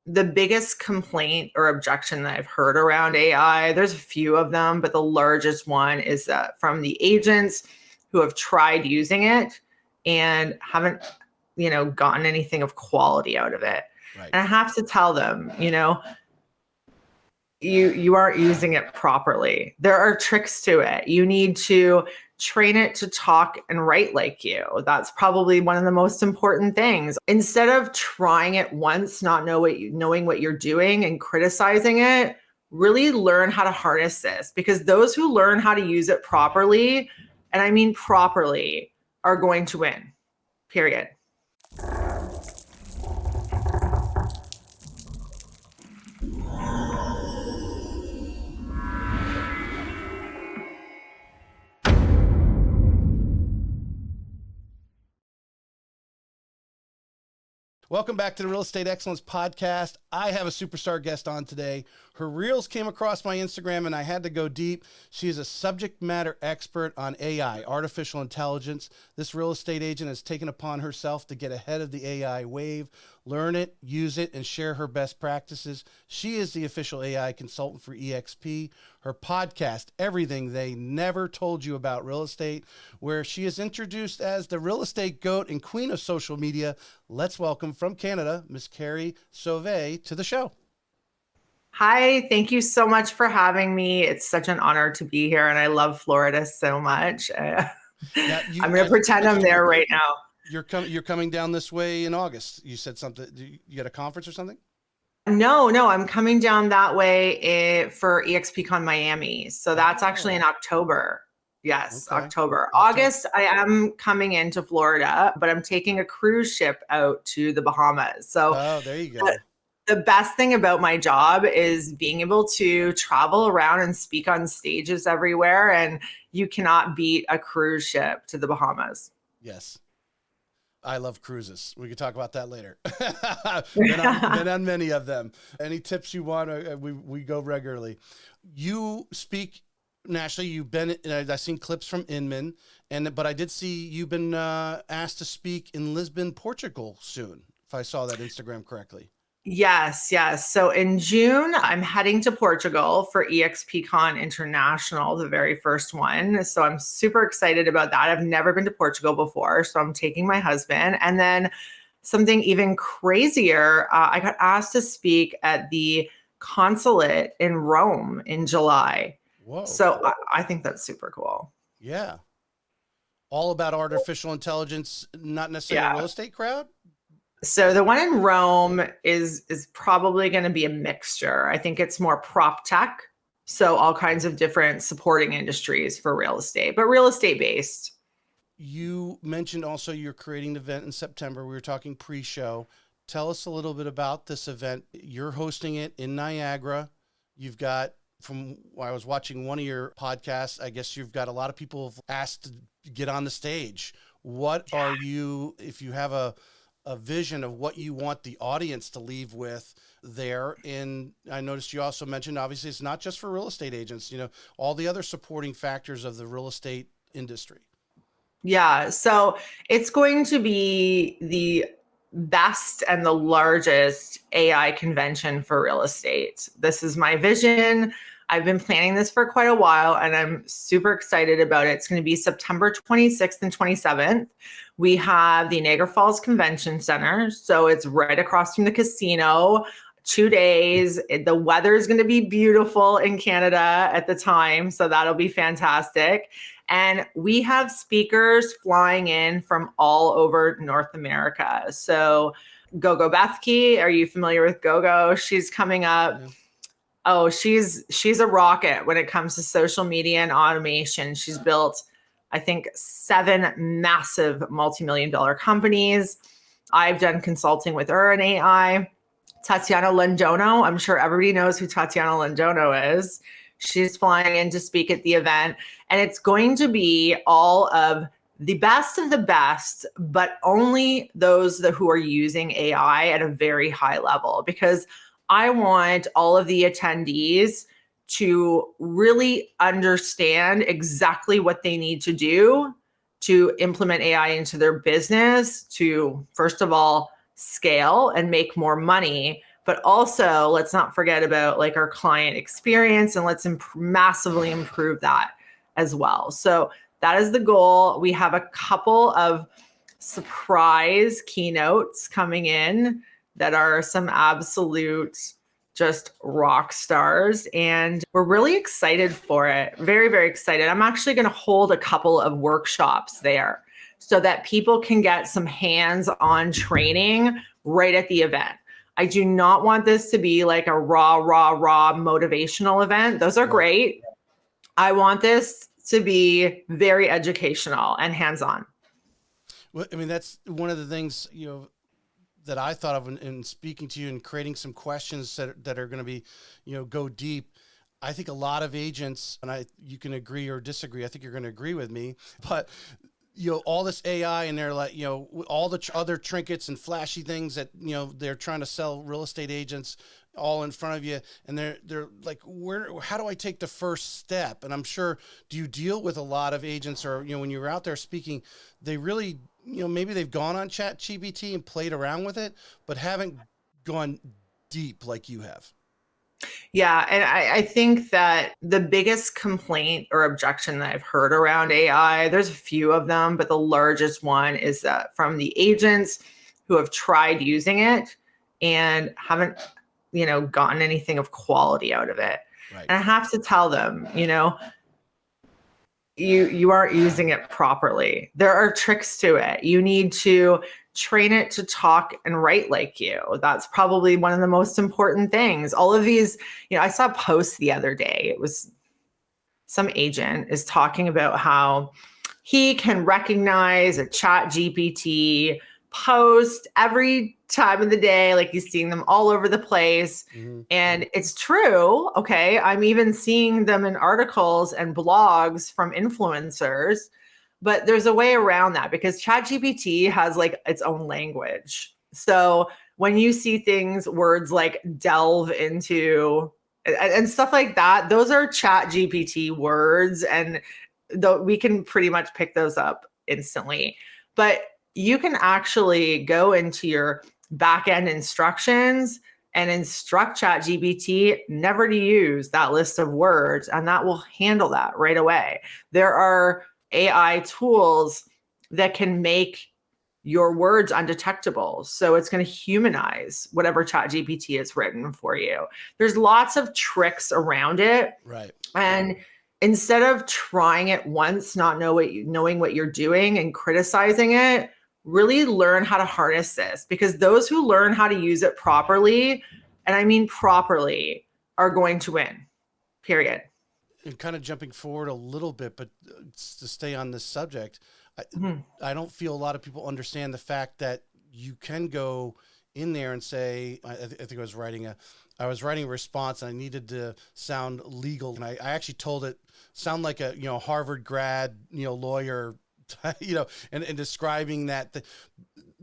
the biggest complaint or objection that I've heard around AI, there's a few of them, but the largest one is that from the agents who have tried using it and haven't, gotten anything of quality out of it. Right. And I have to tell them, you aren't using it properly. There are tricks to it. You need to train it to talk and write like you. That's probably one of the most important things. Instead of trying it once, not knowing what you're doing and criticizing it, really learn how to harness this, because those who learn how to use it properly, and I mean properly, are going to win, period. Welcome back to the Real Estate Excellence Podcast. I have a superstar guest on today. Her reels came across my Instagram and I had to go deep. She is a subject matter expert on AI, artificial intelligence. This real estate agent has taken upon herself to get ahead of the AI wave, learn it, use it, and share her best practices. She is the official AI consultant for EXP. Her podcast, Everything They Never Told You About Real Estate, where she is introduced as the real estate goat and queen of social media. Let's welcome from Canada, Miss Carrie Soave, to the show. Hi, thank you so much for having me. It's such an honor to be here, and I love Florida so much. I'm going to pretend I'm there right now. You're coming down this way in August. You said something. You got a conference or something? No, I'm coming down that way for EXPCon Miami. So that's actually in October. Yes, okay. October. August, I am coming into Florida, but I'm taking a cruise ship out to the Bahamas. So there you go. The best thing about my job is being able to travel around and speak on stages everywhere. And you cannot beat a cruise ship to the Bahamas. Yes. I love cruises. We could talk about that later. been on many of them. Any tips you want? We go regularly. You speak nationally. You've been. I've seen clips from Inman, but I did see you've been asked to speak in Lisbon, Portugal soon. If I saw that Instagram correctly. Yes. So in June, I'm heading to Portugal for EXPCon International, the very first one. So I'm super excited about that. I've never been to Portugal before, so I'm taking my husband. And then something even crazier, I got asked to speak at the consulate in Rome in July. Whoa. So I think that's super cool. Yeah. All about artificial intelligence, not necessarily a real estate crowd? So the one in Rome is probably going to be a mixture. I think it's more prop tech. So all kinds of different supporting industries for real estate, but real estate based. You mentioned also you're creating an event in September. We were talking pre-show. Tell us a little bit about this event. You're hosting it in Niagara. You've got, from I was watching one of your podcasts, I guess you've got a lot of people have asked to get on the stage. What are you, if you have a vision of what you want the audience to leave with there? And I noticed you also mentioned, obviously, it's not just for real estate agents, all the other supporting factors of the real estate industry. Yeah. So it's going to be the best and the largest AI convention for real estate. This is my vision. I've been planning this for quite a while and I'm super excited about it. It's going to be September 26th and 27th. We have the Niagara Falls Convention Center. So it's right across from the casino, 2 days. The weather is going to be beautiful in Canada at the time. So that'll be fantastic. And we have speakers flying in from all over North America. So Gogo Bethke, are you familiar with Gogo? She's coming up. Yeah. Oh, she's a rocket when it comes to social media and automation. She's built, I think, 7 massive multi-million-dollar companies. I've done consulting with her in AI. Tatiana Londono, I'm sure everybody knows who Tatiana Londono is. She's flying in to speak at the event. And it's going to be all of the best, but only those who are using AI at a very high level, because I want all of the attendees to really understand exactly what they need to do to implement AI into their business to, first of all, scale and make more money, but also let's not forget about like our client experience, and let's massively improve that as well. So that is the goal. We have a couple of surprise keynotes coming in that are some absolute just rock stars, and we're really excited for it. Very, very excited. I'm actually going to hold a couple of workshops there so that people can get some hands-on training right at the event. I do not want this to be like a raw motivational event. Those are great. I want this to be very educational and hands-on. Well, I mean, that's one of the things, that I thought of in speaking to you and creating some questions that are going to be, go deep. I think a lot of agents, and you can agree or disagree. I think you're going to agree with me, but all this AI and they're like, all the other trinkets and flashy things that, they're trying to sell real estate agents all in front of you. And they're like, how do I take the first step? And I'm sure, do you deal with a lot of agents, or, when you're out there speaking, they really, maybe they've gone on Chat GPT and played around with it, but haven't gone deep like you have? Yeah. And I think that the biggest complaint or objection that I've heard around AI, there's a few of them, but the largest one is that from the agents who have tried using it and haven't, gotten anything of quality out of it. Right. And I have to tell them, you aren't using it properly. There are tricks to it. You need to train it to talk and write like you. That's probably one of the most important things. All of these, I saw a post the other day. It was some agent is talking about how he can recognize a Chat GPT post every time of the day, like he's seeing them all over the place. Mm-hmm. And it's true. Okay. I'm even seeing them in articles and blogs from influencers, but there's a way around that because ChatGPT has like its own language. So when you see words like delve into and stuff like that, those are ChatGPT words, and we can pretty much pick those up instantly. But you can actually go into your backend instructions and instruct ChatGPT never to use that list of words, and that will handle that right away. There are AI tools that can make your words undetectable. So it's going to humanize whatever ChatGPT has written for you. There's lots of tricks around it. Right. And instead of trying it once, not knowing what you're doing and criticizing it, really learn how to harness this, because those who learn how to use it properly, and I mean properly, are going to win, period. And kind of jumping forward a little bit, but to stay on this subject, I don't feel a lot of people understand the fact that you can go in there and say, I think I was writing a response and I needed to sound legal. And I actually told it, sound like a, Harvard grad, lawyer, and describing that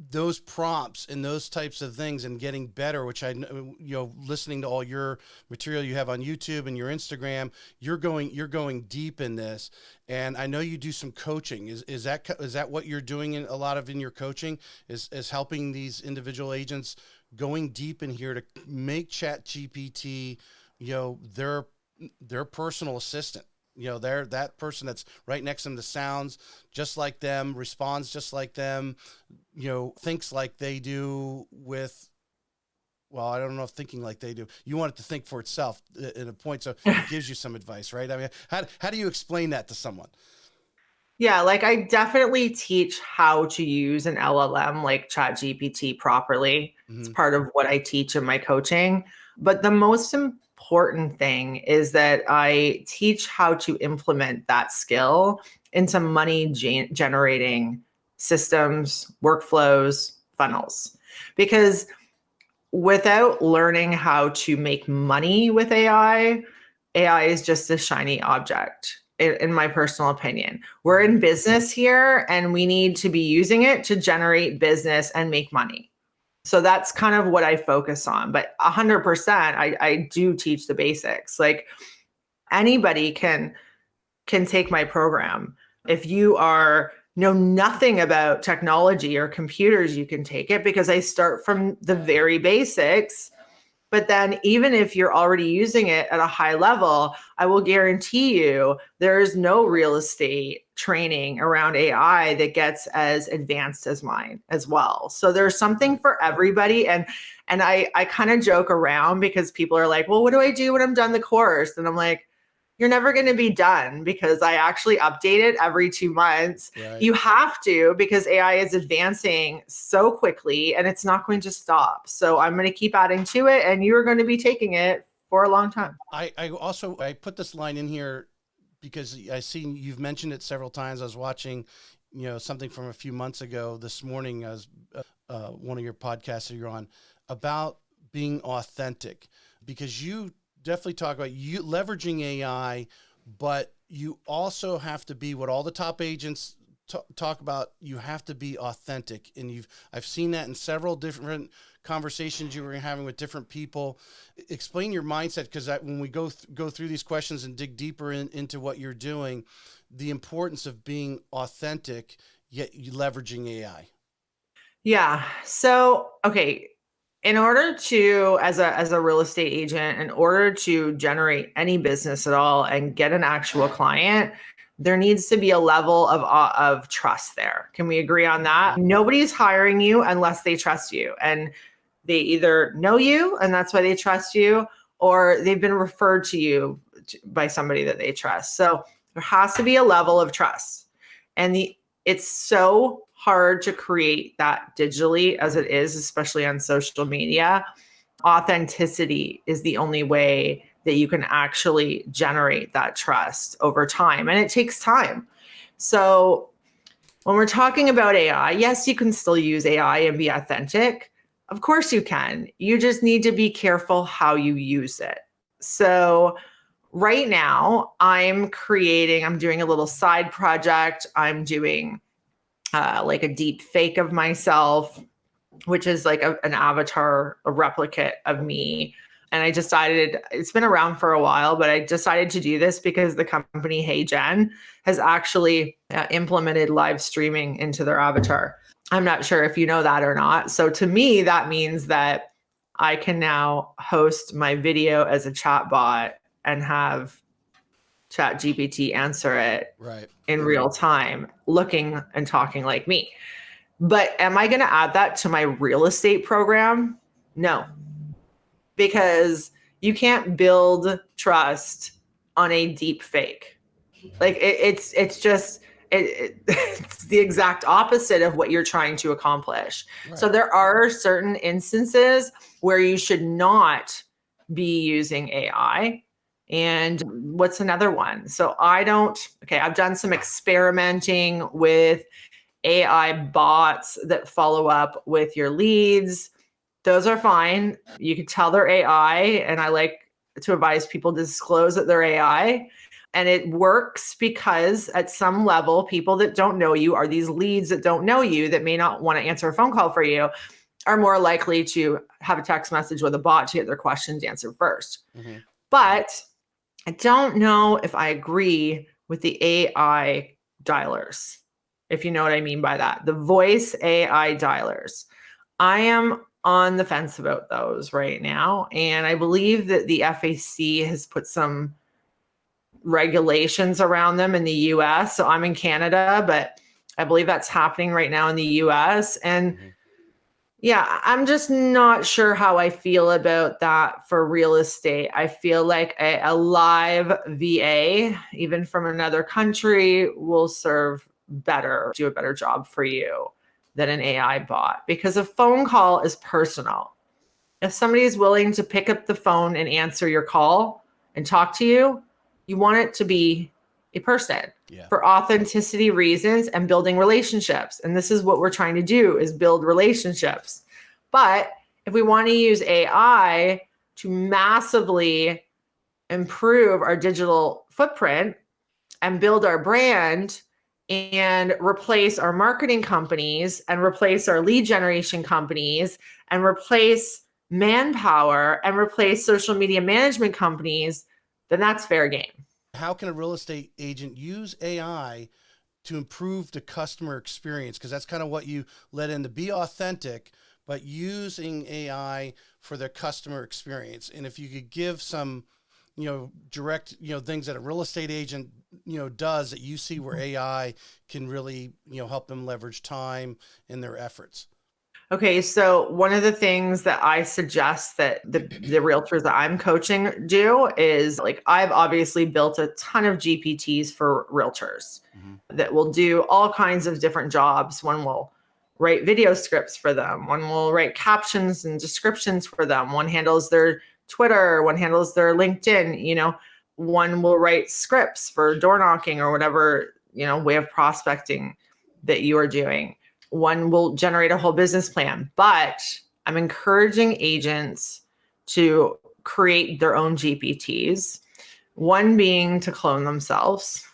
those prompts and those types of things and getting better, which listening to all your material you have on YouTube and your Instagram, you're going deep in this. And I know you do some coaching. Is that what you're doing in your coaching is helping these individual agents going deep in here to make ChatGPT, their personal assistant? They're that person that's right next to them that sounds just like them, responds just like them, thinks like they do I don't know if thinking like they do. You want it to think for itself in a point. So it gives you some advice, right? I mean, how do you explain that to someone? Yeah, like I definitely teach how to use an LLM like ChatGPT properly. Mm-hmm. It's part of what I teach in my coaching. But the most important thing is that I teach how to implement that skill into money generating systems, workflows, funnels. Because without learning how to make money with AI is just a shiny object. In my personal opinion, we're in business here and we need to be using it to generate business and make money. So that's kind of what I focus on. But 100%, I do teach the basics. Like anybody can take my program. If you know nothing about technology or computers, you can take it because I start from the very basics But then even if you're already using it at a high level, I will guarantee you there is no real estate training around AI that gets as advanced as mine as well. So there's something for everybody. And I kind of joke around because people are like, well, what do I do when I'm done the course? And I'm like, you're never going to be done because I actually update it every 2 months. Right. You have to because AI is advancing so quickly and it's not going to stop. So I'm going to keep adding to it and you're going to be taking it for a long time. I put this line in here because I seen you've mentioned it several times. I was watching, something from a few months ago this morning as one of your podcasts that you're on about being authentic, because you definitely talk about you leveraging AI, but you also have to be what all the top agents talk about. You have to be authentic, and I've seen that in several different conversations you were having with different people. Explain your mindset, because when we go through these questions and dig deeper into what you're doing, the importance of being authentic yet you leveraging AI. Yeah. So, okay, in order to as a real estate agent, in order to generate any business at all and get an actual client, there needs to be a level of trust there. Can we agree on that? Nobody's hiring you unless they trust you, and they either know you and that's why they trust you, or they've been referred to you by somebody that they trust. So there has to be a level of trust. And it's so hard to create that digitally as it is, especially on social media. Authenticity is the only way that you can actually generate that trust over time. And it takes time. So when we're talking about AI, yes, you can still use AI and be authentic. Of course you can. You just need to be careful how you use it. So right now I'm doing a little side project. I'm doing like a deep fake of myself, which is like an avatar, a replicate of me. And I decided, it's been around for a while, but I decided to do this because the company Hey Gen has actually implemented live streaming into their avatar. I'm not sure if you know that or not. So to me, that means that I can now host my video as a chat bot and have Chat GPT answer it Right. in real time, looking and talking like me. But am I going to add that to my real estate program? No, because you can't build trust on a deep fake. Like it's just it's the exact opposite of what you're trying to accomplish. Right. So there are certain instances where you should not be using AI. And what's another one? So I've done some experimenting with AI bots that follow up with your leads. Those are fine. You can tell they're AI, and I like to advise people to disclose that they're AI. And it works because at some level, people that don't know you, are these leads that don't know you, that may not want to answer a phone call for you, are more likely to have a text message with a bot to get their questions answered first. Mm-hmm. But I don't know if I agree with the AI dialers, if you know what I mean by that. The voice AI dialers. I am on the fence about those right now. And I believe that the FAC has put some regulations around them in the US. So I'm in Canada, but I believe that's happening right now in the US. And yeah, I'm just not sure how I feel about that for real estate. I feel like a live VA, even from another country, will serve better, do a better job for you than an AI bot, because a phone call is personal. If somebody is willing to pick up the phone and answer your call and talk to you, you want it to be a person. Yeah. For authenticity reasons and building relationships. And this is what we're trying to do, is build relationships. But if we want to use AI to massively improve our digital footprint and build our brand and replace our marketing companies and replace our lead generation companies and replace manpower and replace social media management companies, then that's fair game. How can a real estate agent use AI to improve the customer experience? Because that's kind of what you led in, to be authentic, but using AI for their customer experience. And if you could give some, direct, things that a real estate agent, does that you see where AI can really, help them leverage time in their efforts. Okay, so one of the things that I suggest that the realtors that I'm coaching do is, like, I've obviously built a ton of GPTs for realtors Mm-hmm. that will do all kinds of different jobs. One will write video scripts for them, one will write captions and descriptions for them, one handles their Twitter, one handles their LinkedIn, one will write scripts for door knocking or whatever, way of prospecting that you are doing. One will generate a whole business plan, but I'm encouraging agents to create their own GPTs, one being to clone themselves.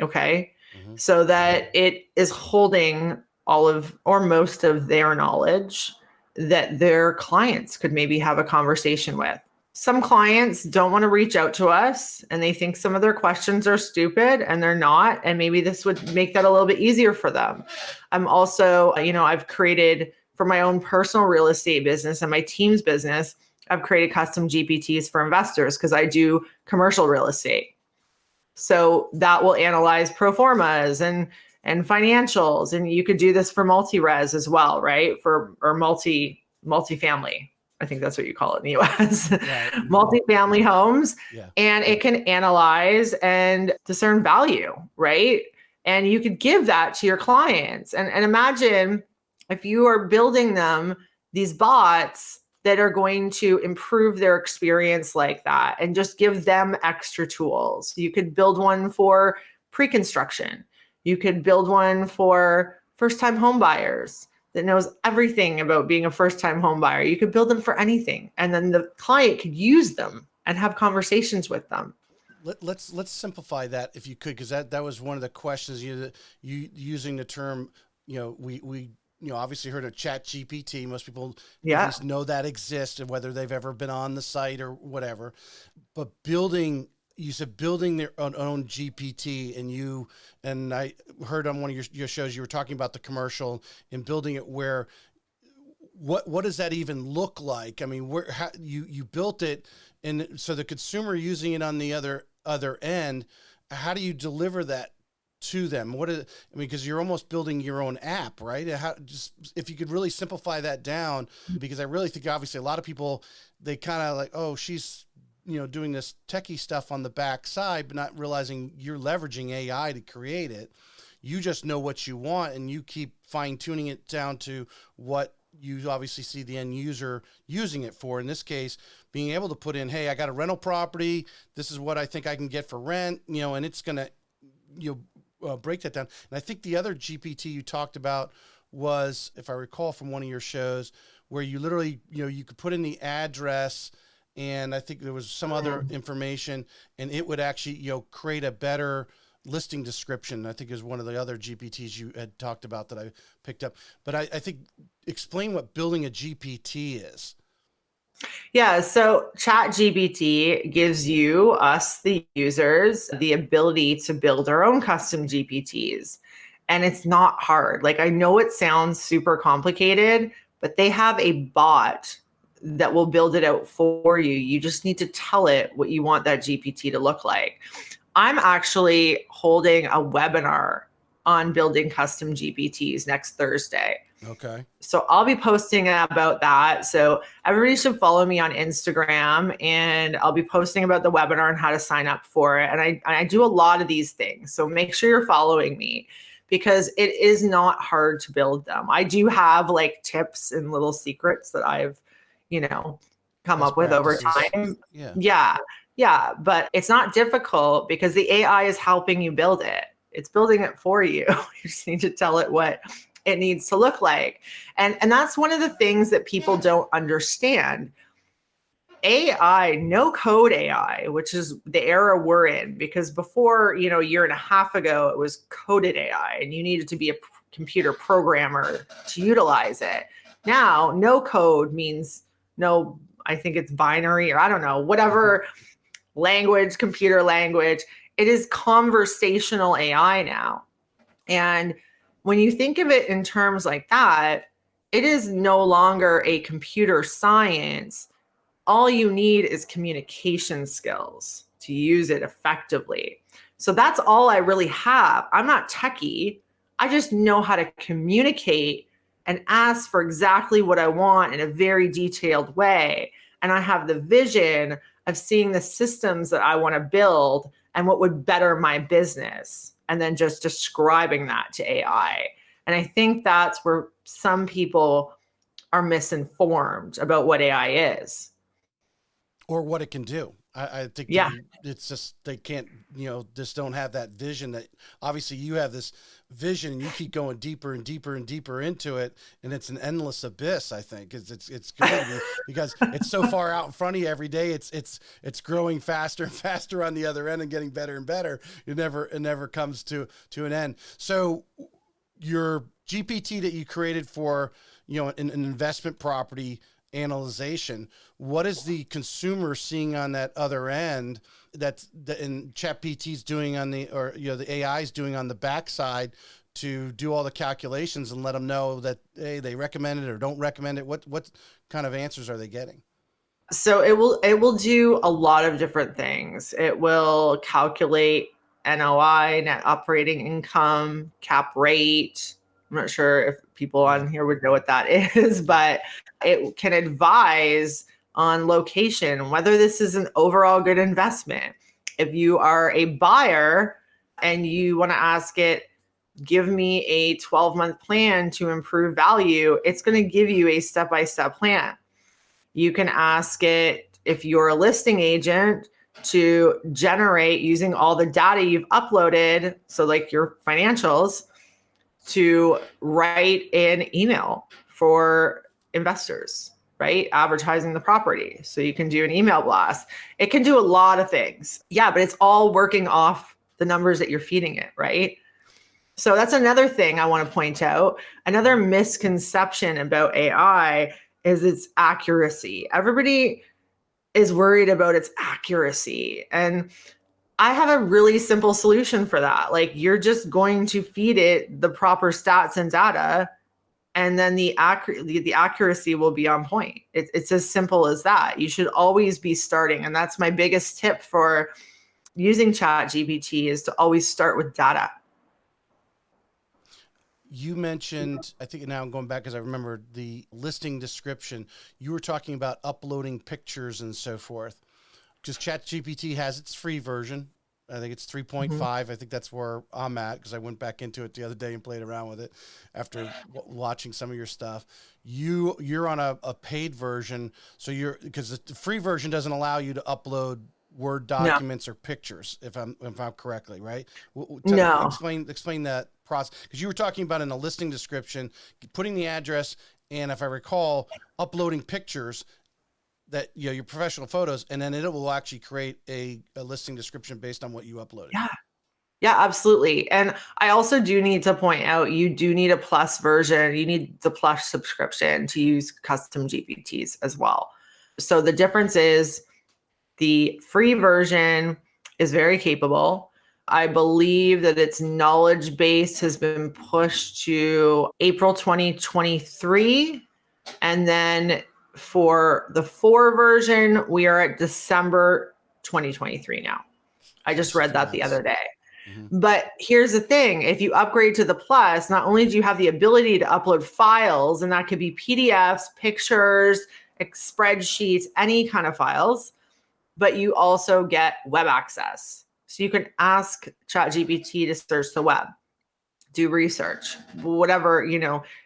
Okay. Mm-hmm. So that it is holding all of or most of their knowledge that their clients could maybe have a conversation with. Some clients don't want to reach out to us and they think some of their questions are stupid, and they're not. And maybe this would make that a little bit easier for them. I'm also, I've created for my own personal real estate business and my team's business, I've created custom GPTs for investors because I do commercial real estate. So that will analyze pro formas and financials. And you could do this for multi-res as well, right? Or multi-family. I think that's what you call it in the US. Right. Multi-family homes. Yeah. And it can analyze and discern value, right? And you could give that to your clients. And imagine if you are building them these bots that are going to improve their experience like that and just give them extra tools. You could build one for pre-construction. You could build one for first-time home buyers that knows everything about being a first-time home buyer. You could build them for anything. And then the client could use them and have conversations with them. Let's simplify that if you could, because that was one of the questions. You using the term, we obviously heard of Chat GPT. Most people at least know that exists, and whether they've ever been on the site or whatever. But you said building their own GPT, and I heard on one of your shows you were talking about the commercial and building it where. What does that even look like? I mean, how you built it, and so the consumer using it on the other end, how do you deliver that to them? Because you're almost building your own app, right? Just if you could really simplify that down, because I really think obviously a lot of people, they kind of like, oh, she's doing this techie stuff on the back side, but not realizing you're leveraging AI to create it. You just know what you want, and you keep fine tuning it down to what you obviously see the end user using it for. In this case, being able to put in, hey, I got a rental property. This is what I think I can get for rent, and it's going to, break that down. And I think the other GPT you talked about was, if I recall from one of your shows, where you literally, you could put in the address, and I think there was some other information, and it would actually, create a better listing description. I think is one of the other GPTs you had talked about that I picked up. But I think, explain what building a GPT is. Yeah, so Chat GPT gives us, the users, the ability to build our own custom GPTs. And it's not hard. Like, I know it sounds super complicated, but they have a bot that will build it out for you. You just need to tell it what you want that GPT to look like. I'm actually holding a webinar on building custom GPTs next Thursday. Okay. So I'll be posting about that. So everybody should follow me on Instagram, and I'll be posting about the webinar and how to sign up for it. And I do a lot of these things. So make sure you're following me, because it is not hard to build them. I do have like tips and little secrets that I've, come up with over time. Yeah. But it's not difficult because the AI is helping you build it. It's building it for you. You just need to tell it what it needs to look like. And that's one of the things that people don't understand. AI, no code AI, which is the era we're in, because before, a year and a half ago, it was coded AI and you needed to be a computer programmer to utilize it. Now, no code means no, I think it's binary, or I don't know, whatever language, computer language. It is conversational AI now. And when you think of it in terms like that, it is no longer a computer science. All you need is communication skills to use it effectively. So that's all I really have. I'm not techie. I just know how to communicate and ask for exactly what I want in a very detailed way. And I have the vision of seeing the systems that I want to build and what would better my business, and then just describing that to AI. And I think that's where some people are misinformed about what AI is. or what it can do. I think Yeah. it's just they can't, just don't have that vision. That obviously you have this vision, and you keep going deeper and deeper and deeper into it, and it's an endless abyss. I think it's going to be, because it's so far out in front of you every day. It's growing faster and faster on the other end and getting better and better. It never comes to an end. So your GPT that you created for an investment property analyzation, what is the consumer seeing on that other end that and ChatGPT's doing on the, or the AI is doing on the backside to do all the calculations and let them know that, hey, they recommend it or don't recommend it? What kind of answers are they getting? So it will do a lot of different things. It will calculate NOI, net operating income, cap rate. I'm not sure if people Yeah. on here would know what that is, but it can advise on location, whether this is an overall good investment. If you are a buyer and you want to ask it, give me a 12-month plan to improve value, it's going to give you a step-by-step plan. You can ask it, if you're a listing agent, to generate, using all the data you've uploaded, so like your financials, to write an email for investors, right? Advertising the property. So you can do an email blast. It can do a lot of things. Yeah, but it's all working off the numbers that you're feeding it, right? So that's another thing I want to point out. Another misconception about AI is its accuracy. Everybody is worried about its accuracy. And I have a really simple solution for that. Like, you're just going to feed it the proper stats and data, and then the accuracy will be on point. It's as simple as that. You should always be starting. And that's my biggest tip for using Chat GPT, is to always start with data. You mentioned, I think now I'm going back because I remember the listing description. You were talking about uploading pictures and so forth. Because ChatGPT has its free version. I think it's 3.5. Mhm. I think that's where I'm at, because I went back into it the other day and played around with it after watching some of your stuff. You're on a paid version, so because the free version doesn't allow you to upload Word No, documents or pictures, if I'm correctly, right? no. Explain that process, because you were talking about in a listing description, putting the address, and if I recall, uploading pictures, that your professional photos, and then it will actually create a listing description based on what you uploaded. Yeah. Yeah, absolutely. And I also do need to point out, you do need a plus version. You need the plus subscription to use custom GPTs as well. So the difference is, the free version is very capable. I believe that its knowledge base has been pushed to April 2023. And then for the 4 version, we are at December 2023 now. I just Just a read few that the months. other day. Mm-hmm. But here's the thing, if you upgrade to the plus, not only do you have the ability to upload files, and that could be PDFs, pictures, spreadsheets, any kind of files, but you also get web access. So you can ask ChatGPT to search the web, do research, whatever.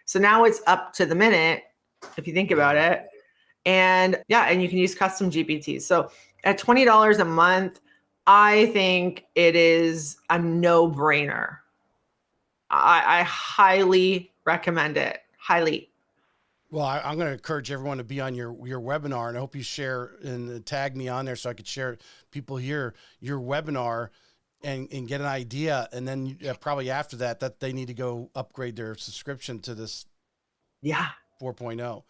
So now it's up to the minute, if you think about Wow. it. And yeah, and you can use custom GPTs. So at $20 a month, I think it is a no-brainer. I highly recommend it. Highly. Well, I'm going to encourage everyone to be on your webinar, and I hope you share and tag me on there so I could share people here your webinar and get an idea. And then probably after that they need to go upgrade their subscription to this Yeah, 4.0.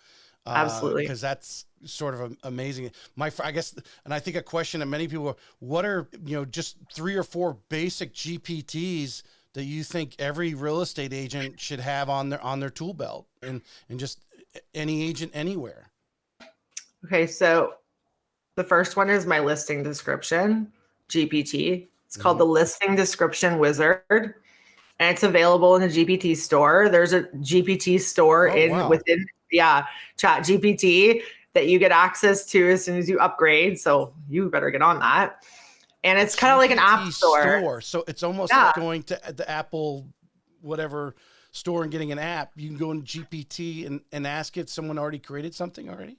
absolutely. Because that's sort of amazing. I guess, and I think a question that many people are, what are, just 3 or 4 basic GPTs that you think every real estate agent should have on their tool belt, and just any agent anywhere? Okay, so the first one is my listing description, GPT. It's called the Listing Description Wizard, and it's available in the GPT store. There's a GPT store Oh, wow. within Chat GPT that you get access to as soon as you upgrade. So you better get on that. And it's kind of like an app GPT store. So it's almost Yeah. like going to the Apple whatever store and getting an app. You can go in GPT and ask it. Someone already created something already.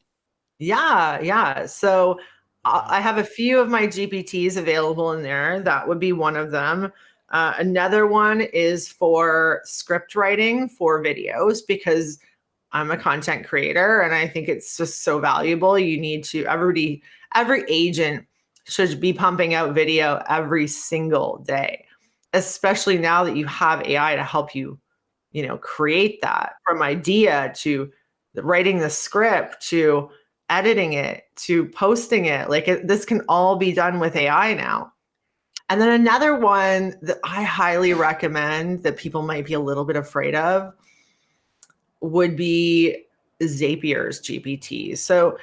Yeah. So I have a few of my GPTs available in there. That would be one of them. Another one is for script writing for videos, because I'm a content creator and I think it's just so valuable. You need to, every agent should be pumping out video every single day, especially now that you have AI to help you, create that from idea to writing the script to editing it to posting it. This can all be done with AI now. And then another one that I highly recommend that people might be a little bit afraid of would be Zapier's GPT. So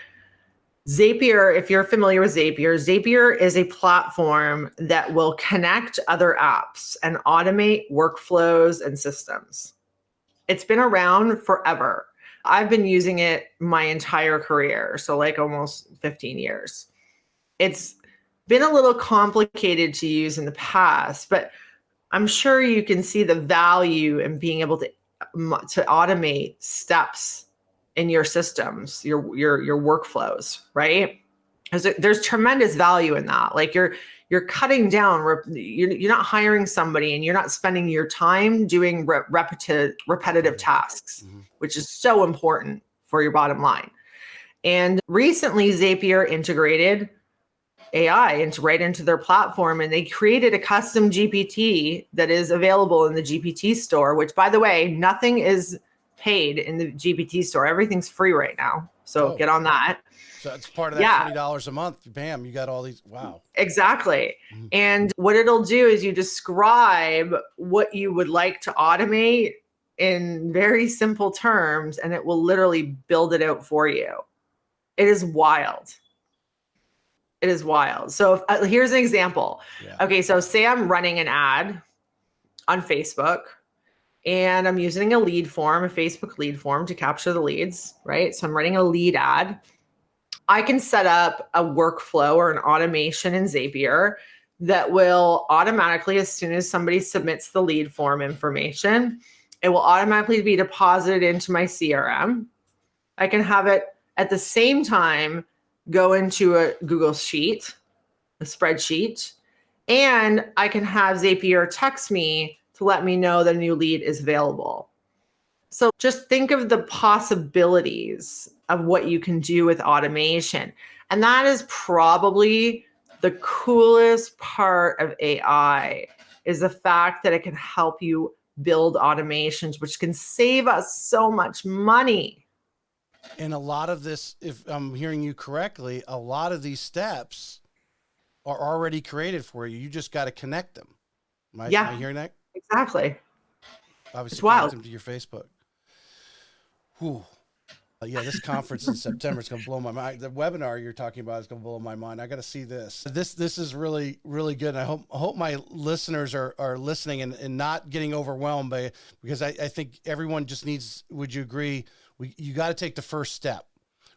Zapier, if you're familiar with Zapier is a platform that will connect other apps and automate workflows and systems. It's been around forever. I've been using it my entire career, so like almost 15 years. It's been a little complicated to use in the past, but I'm sure you can see the value in being able to automate steps in your systems, your workflows, right? There's tremendous value in that. Like you're cutting down, you're not hiring somebody and you're not spending your time doing repetitive tasks, which is so important for your bottom line. And recently Zapier integrated AI right into their platform, and they created a custom GPT that is available in the GPT store, which, by the way, nothing is paid in the GPT store. Everything's free right now. So get on that. So it's part of that $20 a month. Bam, you got all these. Wow. Exactly. And what it'll do is you describe what you would like to automate in very simple terms, and it will literally build it out for you. It is wild. It is wild. So here's an example. Okay, so say I'm running an ad on Facebook and I'm using a lead form, a Facebook lead form to capture the leads, right? So I'm running a lead ad. I can set up a workflow or an automation in Zapier that will automatically, as soon as somebody submits the lead form information, it will automatically be deposited into my CRM. I can have it at the same time go into a Google Sheet, a spreadsheet, and I can have Zapier text me to let me know that a new lead is available. So just think of the possibilities of what you can do with automation. And that is probably the coolest part of AI, is the fact that it can help you build automations, which can save us so much money. And a lot of this, if I'm hearing you correctly, a lot of these steps are already created for you. You just got to connect them. Am I hearing that? Exactly. Obviously, connect them to your Facebook. Whew. Yeah, this conference in September is going to blow my mind. The webinar you're talking about is going to blow my mind. I got to see this. This is really, really good. And I hope my listeners are listening and not getting overwhelmed by it, because I think everyone just needs, would you agree? You got to take the first step.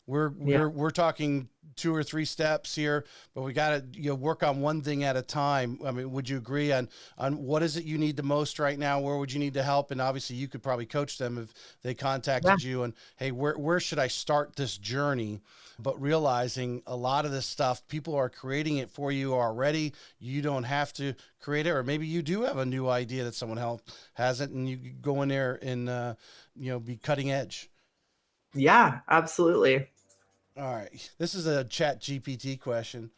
We're talking 2 or 3 steps here, but we got to work on one thing at a time. I mean, would you agree on what is it you need the most right now? Where would you need to help? And obviously you could probably coach them if they contacted you and, hey, where should I start this journey? But realizing a lot of this stuff, people are creating it for you already. You don't have to create it, or maybe you do have a new idea that someone else hasn't, and you go in there and be cutting edge. Yeah, absolutely. All right. This is a Chat GPT question.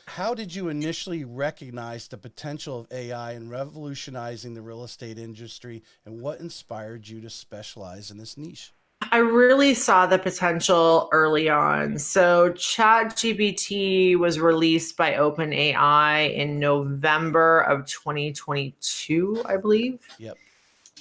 How did you initially recognize the potential of AI in revolutionizing the real estate industry, and what inspired you to specialize in this niche? I really saw the potential early on. So ChatGPT was released by OpenAI in November of 2022, I believe. Yep.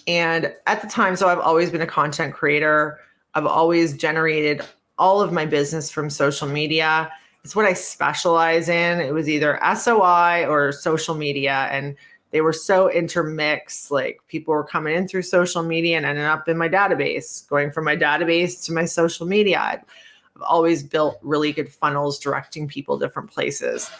And at the time, so I've always been a content creator. I've always generated all of my business from social media. It's what I specialize in. It was either SOI or social media. And they were so intermixed. Like people were coming in through social media and ending up in my database, going from my database to my social media. I've always built really good funnels directing people different places.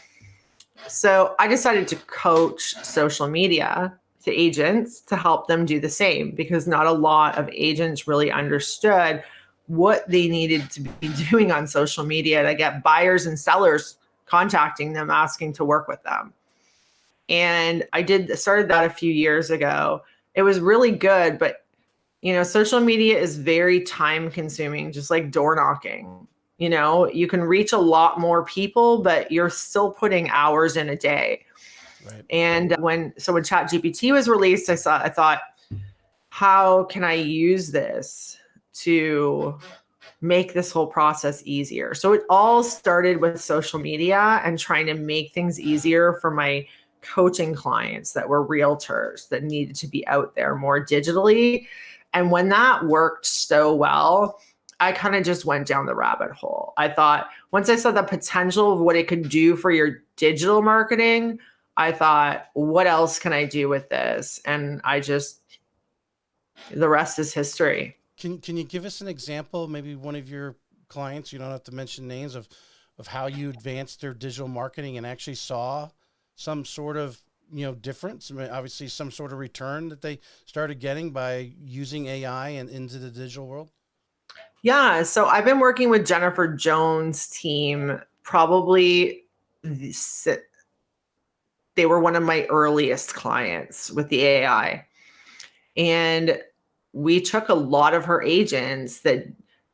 So I decided to coach social media to agents to help them do the same because not a lot of agents really understood what they needed to be doing on social media to get buyers and sellers contacting them asking to work with them. And I started that a few years ago. It was really good, but social media is very time consuming, just like door knocking. You can reach a lot more people, but you're still putting hours in a day. Right. And when ChatGPT was released, I thought, how can I use this to make this whole process easier? So it all started with social media and trying to make things easier for my coaching clients that were realtors that needed to be out there more digitally. And when that worked so well, I kind of just went down the rabbit hole. I thought once I saw the potential of what it could do for your digital marketing, I thought, what else can I do with this? And the rest is history. Can you give us an example, maybe one of your clients, you don't have to mention names, of how you advanced their digital marketing and actually saw some sort of, difference? I mean, obviously some sort of return that they started getting by using AI and into the digital world? Yeah. So I've been working with Jennifer Jones' team probably they were one of my earliest clients with the AI. And we took a lot of her agents that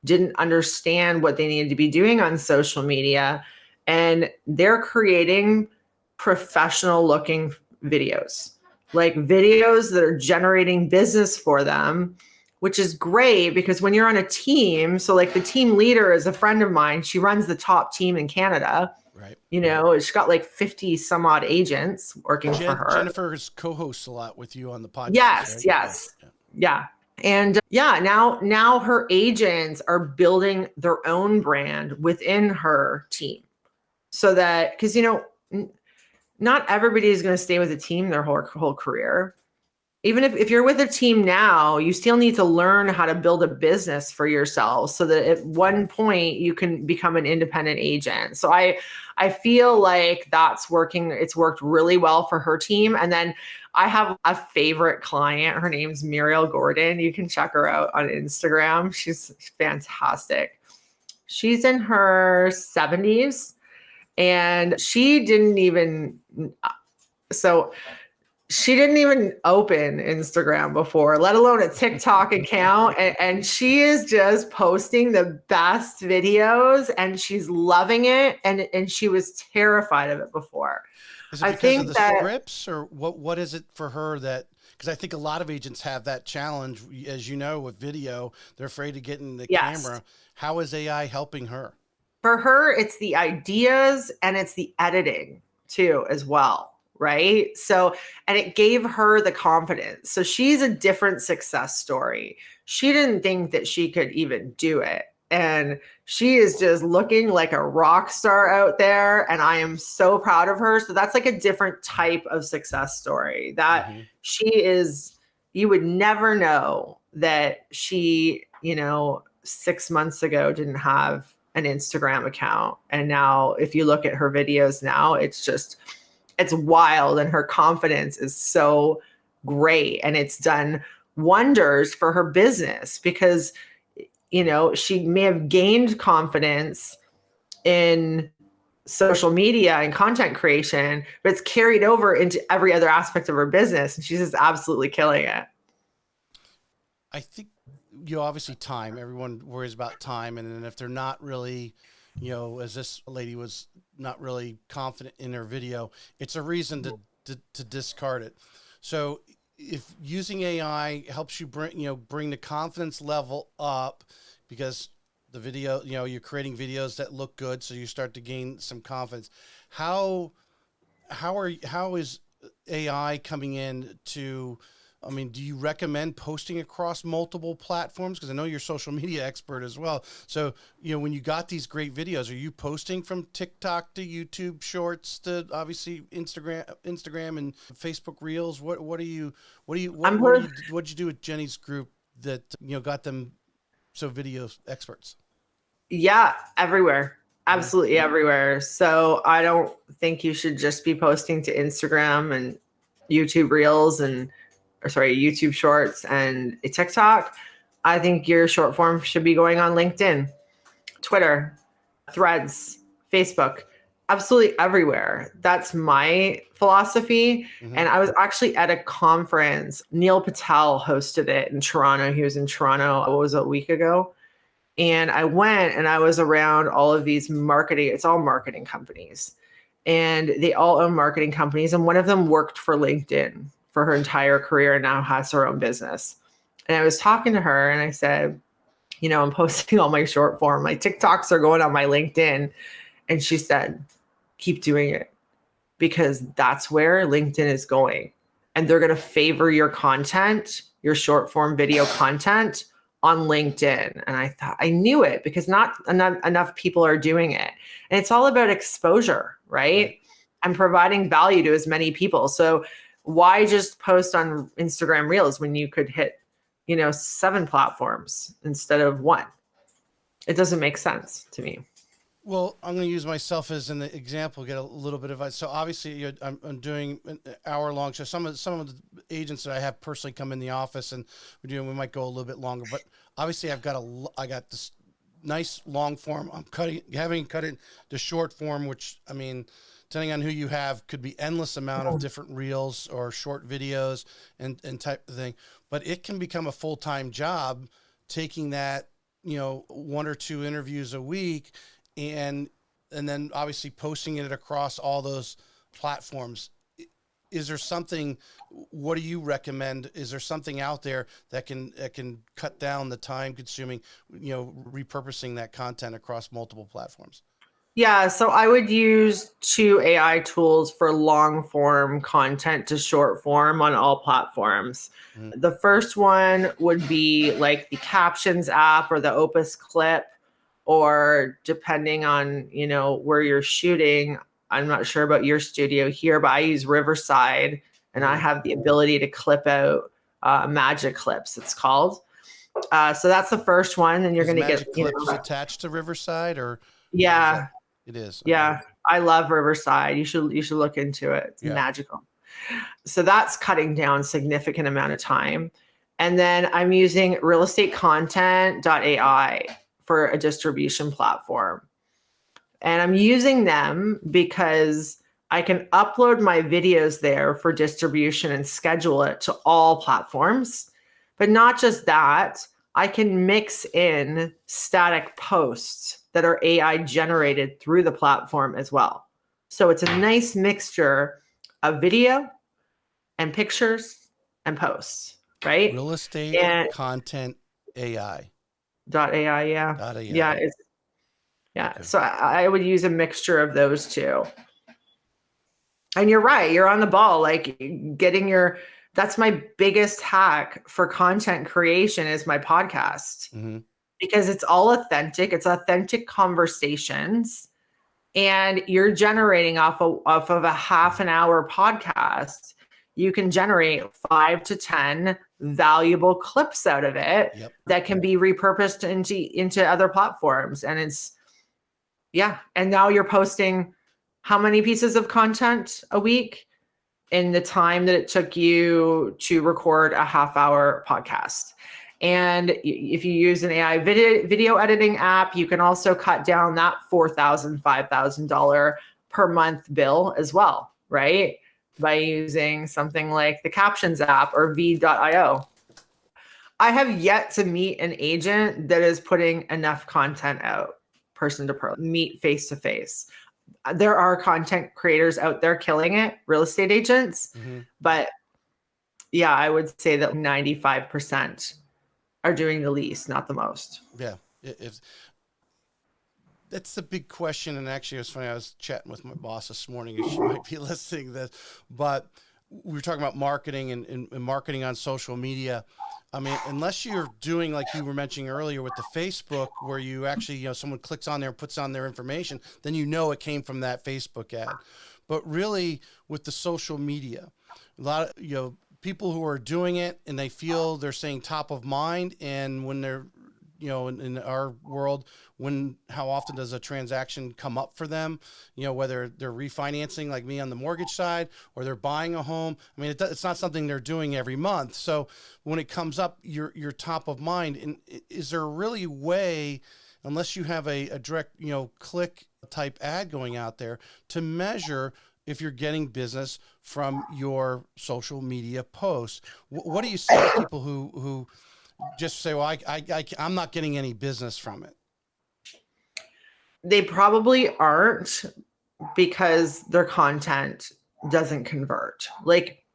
didn't understand what they needed to be doing on social media, and they're creating professional looking videos, like videos that are generating business for them, which is great because when you're on a team, so like the team leader is a friend of mine, she runs the top team in Canada. Right. She's got like 50 some odd agents working for her. Jennifer's co-hosts a lot with you on the podcast, Yes, right? Yeah. yes. Yeah. Yeah. And yeah, now her agents are building their own brand within her team. So that because not everybody is going to stay with a team their whole career. Even if you're with a team now, you still need to learn how to build a business for yourself so that at one point you can become an independent agent. So I feel like that's working. It's worked really well for her team. And then I have a favorite client. Her name's Muriel Gordon. You can check her out on Instagram. She's fantastic. She's in her 70s and so she didn't even open Instagram before, let alone a TikTok account. And she is just posting the best videos and she's loving it. And she was terrified of it before. Is it I because of think the that, scripts, or what is it for her that, because I think a lot of agents have that challenge, as you know, with video, they're afraid of getting the yes, camera. How is AI helping her? for her, it's the ideas and it's the editing too, as well. Right. So, and it gave her the confidence. So she's a different success story. She didn't think that she could even do it. And she is just looking like a rock star out there. And I am so proud of her. So that's like a different type of success story that Mm-hmm. you would never know that she, 6 months ago didn't have an Instagram account. And now if you look at her videos now, it's wild and her confidence is so great and it's done wonders for her business because she may have gained confidence in social media and content creation, but it's carried over into every other aspect of her business and she's just absolutely killing it. I think, obviously time, everyone worries about time. And then if they're not really, as this lady was not really confident in her video, it's a reason to discard it. So if using AI helps you bring the confidence level up, because the video, you're creating videos that look good, so you start to gain some confidence. How is AI coming in to, I mean, do you recommend posting across multiple platforms? Because I know you're a social media expert as well. So, when you got these great videos, are you posting from TikTok to YouTube Shorts to obviously Instagram and Facebook Reels? What'd you do with Jenny's group that got them so video experts? Yeah, everywhere. Mhm. Absolutely everywhere. So I don't think you should just be posting to Instagram and YouTube Reels YouTube Shorts and TikTok. I think your short form should be going on LinkedIn, Twitter, Threads, Facebook, absolutely everywhere. That's my philosophy. Mhm. And I was actually at a conference. Neil Patel hosted it in Toronto. He was in Toronto, what was it, a week ago? And I went and I was around all of these it's all marketing companies. And they all own marketing companies. And one of them worked for LinkedIn for her entire career and now has her own business. And I was talking to her and I said, I'm posting all my short form. My TikToks are going on my LinkedIn. And she said, keep doing it because that's where LinkedIn is going. And they're going to favor your content, your short form video content on LinkedIn. And I thought I knew it because not enough people are doing it. And it's all about exposure, right? I'm providing value to as many people. So why just post on Instagram Reels when you could hit, 7 platforms instead of 1? It doesn't make sense to me. Well, I'm going to use myself as an example, get a little bit of advice. So obviously I'm doing an hour long show. Some of the agents that I have personally come in the office and we might go a little bit longer, but obviously I got this nice long form. I'm having cut it to short form, which, I mean, depending on who you have, could be endless amount of different reels or short videos and type of thing, but it can become a full-time job taking that, 1 or 2 interviews a week and then obviously posting it across all those platforms. Is there something, what do you recommend? Is there something out there that can cut down the time consuming, repurposing that content across multiple platforms? Yeah, so I would use 2 AI tools for long form content to short form on all platforms. Mm-hmm. The first one would be like the Captions app or the Opus Clip, or depending on, where you're shooting. I'm not sure about your studio here, but I use Riverside and I have the ability to clip out magic clips, it's called. So that's the first one. And you're Is going to get, Magic Clips attached to Riverside or is yeah. that? It is. Okay. Yeah, I love Riverside. You should look into it. It's Yeah. magical. So that's cutting down significant amount of time. And then I'm using realestatecontent.ai for a distribution platform. And I'm using them because I can upload my videos there for distribution and schedule it to all platforms. But not just that, I can mix in static posts that are AI generated through the platform as well. So it's a nice mixture of video and pictures and posts, right? Real estate And content AI. .ai, yeah. .ai. Yeah, yeah. Okay. So I would use a mixture of those two. And you're right, you're on the ball. Like that's my biggest hack for content creation is my podcast. Mm-hmm. Because it's all authentic. It's authentic conversations. And you're generating off of a half an hour podcast. You can generate 5 to 10 valuable clips out of it. Yep. That can be repurposed into other platforms. And and now you're posting how many pieces of content a week in the time that it took you to record a half hour podcast. And if you use an AI video editing app, you can also cut down that $4,000, $5,000 per month bill as well, right? By using something like the Captions app or v.io. I have yet to meet an agent that is putting enough content out, person to person, meet face to face. There are content creators out there killing it, real estate agents, Mm-hmm. but Yeah, I would say that 95% are doing the least, not the most. Yeah. If that's the big question. And actually, it was funny. I was chatting with my boss this morning, and she might be listening to this, but we were talking about marketing and marketing on social media. I mean, unless you're doing like you were mentioning earlier with the Facebook, where you actually, someone clicks on there and puts on their information, then it came from that Facebook ad. But really, with the social media, a lot of people who are doing it and they feel they're staying top of mind, and when they're in our world, how often does a transaction come up for them, whether they're refinancing like me on the mortgage side, or they're buying a home. I mean, it's not something they're doing every month. So when it comes up, you're top of mind. And is there really a way, unless you have a direct, click type ad going out there, to measure if you're getting business from your social media posts? What do you say to people who just say, well, I'm not getting any business from it? They probably aren't, because their content doesn't convert. Like,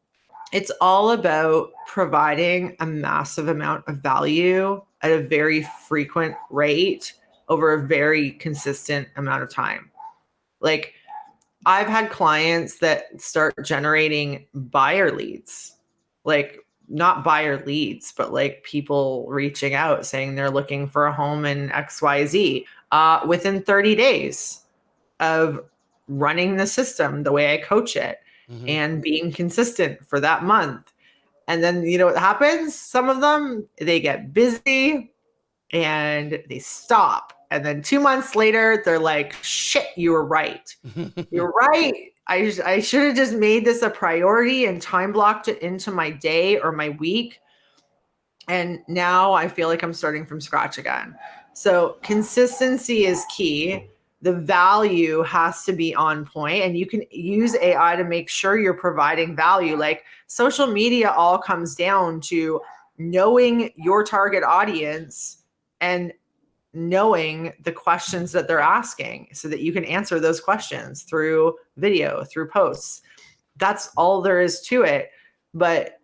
it's all about providing a massive amount of value at a very frequent rate over a very consistent amount of time. Like, I've had clients that start generating buyer leads, like not buyer leads, but like people reaching out saying they're looking for a home in XYZ within 30 days of running the system the way I coach it and being consistent for that month. And then, what happens? Some of them, they get busy and they stop. And then 2 months later, they're like, shit, you were right. You're right. I should have just made this a priority and time blocked it into my day or my week. And now I feel like I'm starting from scratch again. So consistency is key. The value has to be on point, and you can use AI to make sure you're providing value. Like, social media all comes down to knowing your target audience and knowing the questions that they're asking so that you can answer those questions through video, through posts. That's all there is to it. But,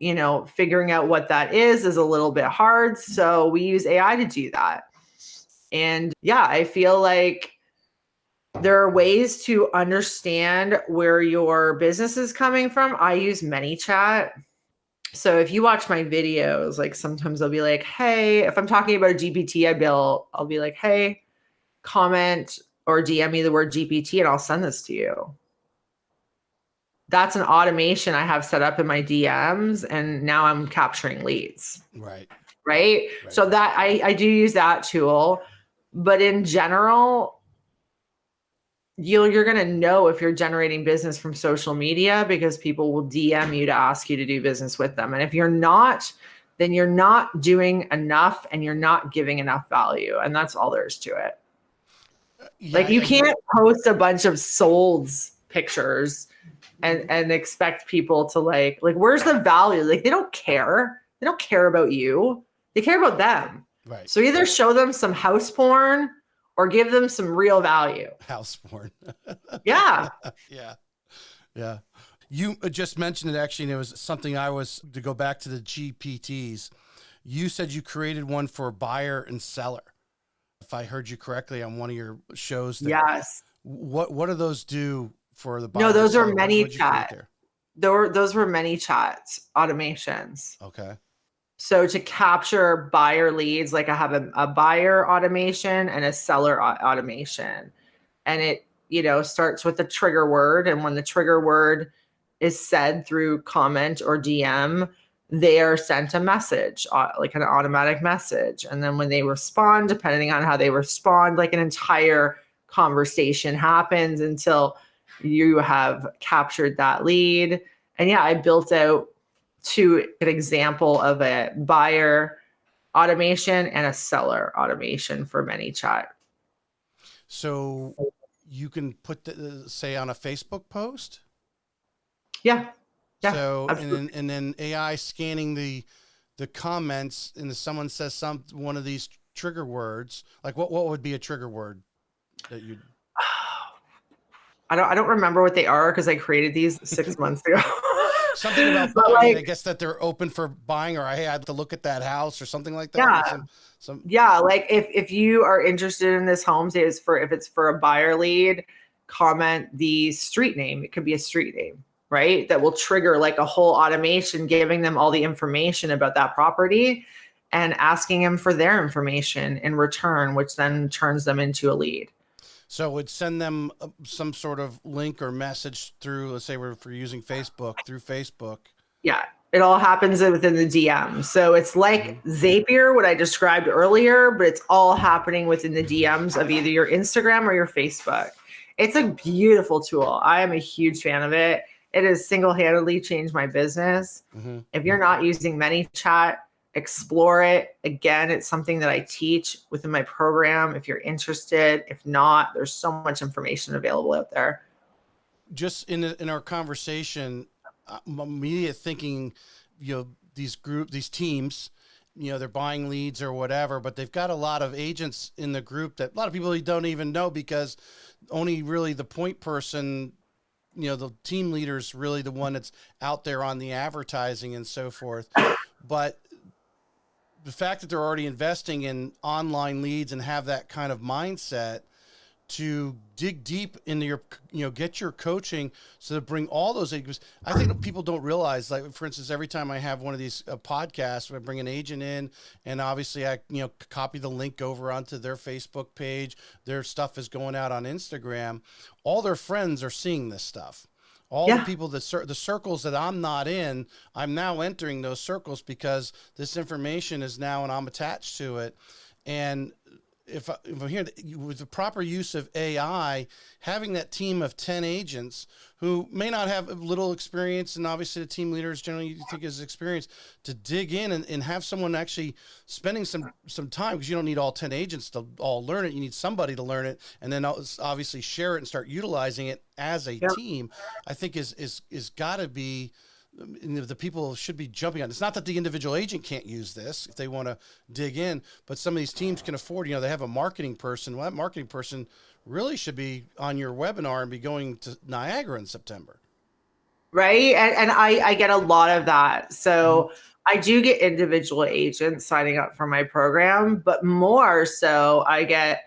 figuring out what that is a little bit hard. So we use AI to do that. And yeah, I feel like there are ways to understand where your business is coming from. I use ManyChat. So if you watch my videos, like sometimes I'll be like, hey, if I'm talking about a GPT, I'll be like, hey, comment or DM me the word GPT and I'll send this to you. That's an automation I have set up in my DMs, and now I'm capturing leads. Right. So that I do use that tool, but in general, you're going to know if you're generating business from social media because people will DM you to ask you to do business with them. And if you're not, then you're not doing enough and you're not giving enough value. And that's all there is to it. Yeah, like, you can't post a bunch of solds pictures and expect people to like, where's the value? Like, they don't care. They don't care about you. They care about them. Right. So either show them some house porn or give them some real value. House porn. Yeah. Yeah. Yeah. You just mentioned it actually, and it was something to go back to the GPTs. You said you created one for buyer and seller, if I heard you correctly on one of your shows there. Yes. What do those do for the buyer? No, those are seller? ManyChat. Those were ManyChat automations. Okay. So to capture buyer leads, like I have a buyer automation and a seller automation. And it, starts with a trigger word. And when the trigger word is said through comment or DM, they are sent a message, like an automatic message. And then when they respond, depending on how they respond, like an entire conversation happens until you have captured that lead. And yeah, I built out an example of a buyer automation and a seller automation for ManyChat. So you can put say on a Facebook post. Yeah. So and then AI scanning the comments, and if someone says one of these trigger words, like what would be a trigger word that you? I don't remember what they are because I created these 6 months ago. Something about, But I mean, I like, guess that they're open for buying, or I had to look at that house or something like that. yeah, Some, yeah. Like if you are interested in this home, say if it's for a buyer lead, comment the street name. It could be a street name, right? That will trigger like a whole automation, giving them all the information about that property and asking them for their information in return, which then turns them into a lead. so it would send them some sort of link or message through, let's say we're for using Facebook, through Facebook. Yeah, it all happens within the DM. So it's like Zapier, what I described earlier, but it's all happening within the DMs of either your Instagram or your Facebook. It's a beautiful tool. I am a huge fan of it. It has single-handedly changed my business. Mm-hmm. If you're not using ManyChat, explore it. Again, it's something that I teach within my program if you're interested. If not, there's so much information available out there. Just in our conversation, immediate thinking, these teams, they're buying leads or whatever, but they've got a lot of agents in the group that a lot of people don't even know, because only really the point person, the team leader is really the one that's out there on the advertising and so forth. But the fact that they're already investing in online leads and have that kind of mindset to dig deep into your, get your coaching, so to bring all those agents. I think people don't realize, like, for instance, every time I have one of these podcasts, I bring an agent in, and obviously I, copy the link over onto their Facebook page. Their stuff is going out on Instagram. All their friends are seeing this stuff. All the people the circles that I'm not in, I'm now entering those circles because this information is now, and I'm attached to it. And if I'm here with the proper use of AI, having that team of 10 agents who may not have little experience, and obviously the team leaders generally you think is experience, to dig in and have someone actually spending some time, because you don't need all 10 agents to all learn it. You need somebody to learn it, and then obviously share it and start utilizing it as a team. I think is got to be, the people should be jumping on. It's not that the individual agent can't use this if they want to dig in, but some of these teams can afford, they have a marketing person. Well, that marketing person really should be on your webinar and be going to Niagara in September. Right. And I get a lot of that. So I do get individual agents signing up for my program, but more so I get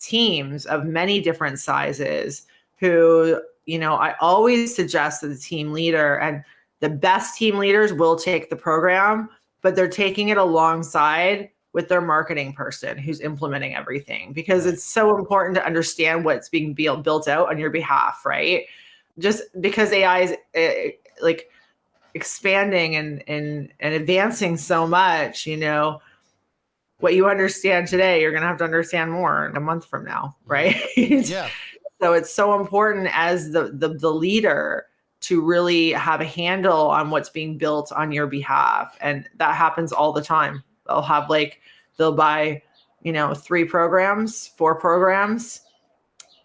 teams of many different sizes who, I always suggest that the team leader, and the best team leaders will take the program, but they're taking it alongside with their marketing person who's implementing everything, because it's so important to understand what's being built out on your behalf, right? Just because AI is like expanding and advancing so much, what you understand today, you're going to have to understand more in a month from now, right? Yeah. So it's so important as the leader to really have a handle on what's being built on your behalf. And that happens all the time. They'll buy, 3 programs, 4 programs.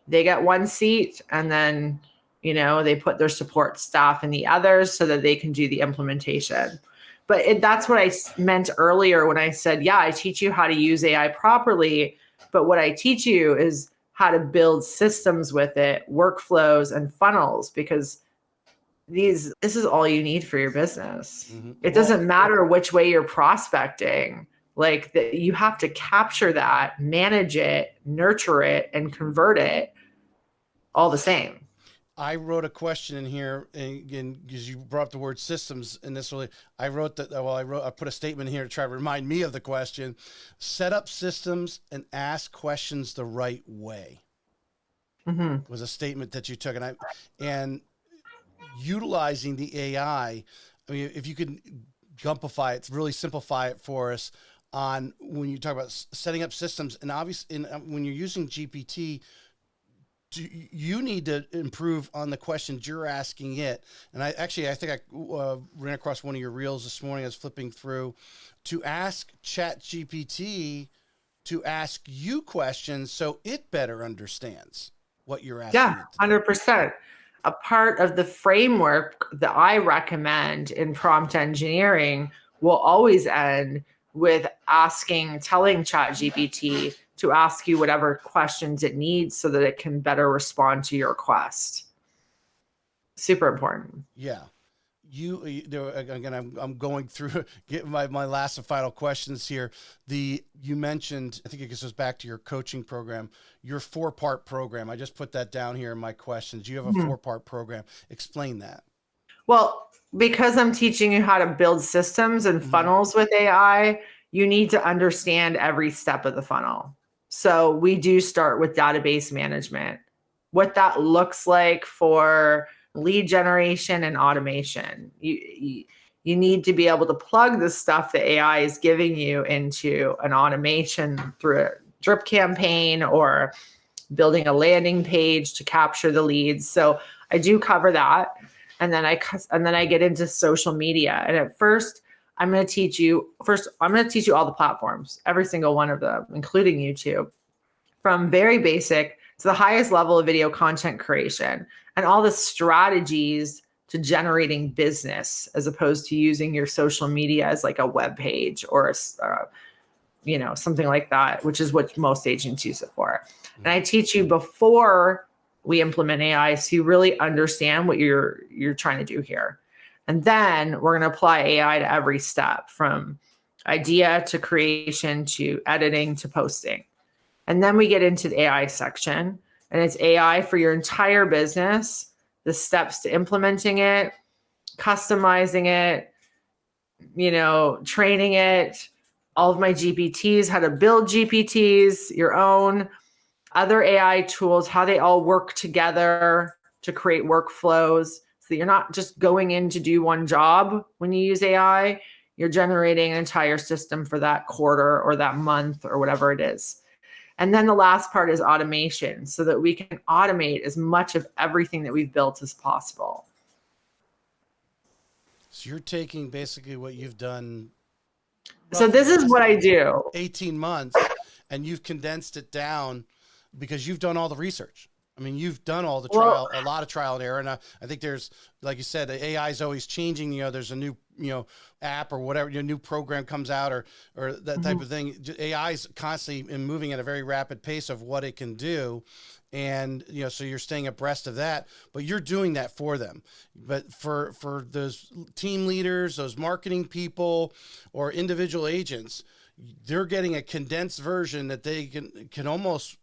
They get one seat, and then, they put their support staff in the others so that they can do the implementation. But that's what I meant earlier when I said, yeah, I teach you how to use AI properly. But what I teach you is how to build systems with it, workflows and funnels, because this is all you need for your business. It doesn't matter which way you're prospecting. Like you have to capture that, manage it, nurture it, and convert it all the same. I wrote a question in here, and again, because you brought up the word systems, and this really, I put a statement here to try to remind me of the question. Set up systems and ask questions the right way. Was a statement that you took, and utilizing the AI. I mean, if you could gumpify it, really simplify it for us on when you talk about setting up systems, and obviously when you're using GPT, you need to improve on the questions you're asking it. And I think I ran across one of your reels this morning. I was flipping through to ask Chat GPT to ask you questions so it better understands what you're asking. Yeah, 100%. A part of the framework that I recommend in prompt engineering will always end with telling ChatGPT to ask you whatever questions it needs so that it can better respond to your request. Super important. Yeah. Again, I'm going through getting my last and final questions here. You mentioned, I think it goes back to your coaching program, your 4-part program. I just put that down here in my questions. You have a 4-part program. Explain that. Well, because I'm teaching you how to build systems and funnels with AI, you need to understand every step of the funnel. So we do start with database management, what that looks like for lead generation and automation. You need to be able to plug the stuff that AI is giving you into an automation through a drip campaign or building a landing page to capture the leads. So I do cover that. And then I get into social media. And at first, I'm going to teach you all the platforms, every single one of them, including YouTube, from very basic to the highest level of video content creation and all the strategies to generating business, as opposed to using your social media as like a web page or something like that, which is what most agents use it for. And I teach you before we implement AI, so you really understand what you're trying to do here. And then we're going to apply AI to every step, from idea to creation to editing to posting. And then we get into the AI section, and it's AI for your entire business, the steps to implementing it, customizing it, training it, all of my GPTs, how to build GPTs, your own, other AI tools, how they all work together to create workflows, so that you're not just going in to do one job when you use AI, you're generating an entire system for that quarter or that month or whatever it is. And then the last part is automation, so that we can automate as much of everything that we've built as possible. So you're taking basically what you've done. So this is what I do. 18 months, and you've condensed it down because you've done all the research. I mean, you've done all the trial, a lot of trial and error. And I think there's, like you said, the AI is always changing. There's a new, app or whatever, new program comes out or that type of thing. AI is constantly moving at a very rapid pace of what it can do. And, so you're staying abreast of that, but you're doing that for them. But for those team leaders, those marketing people or individual agents, they're getting a condensed version that they can almost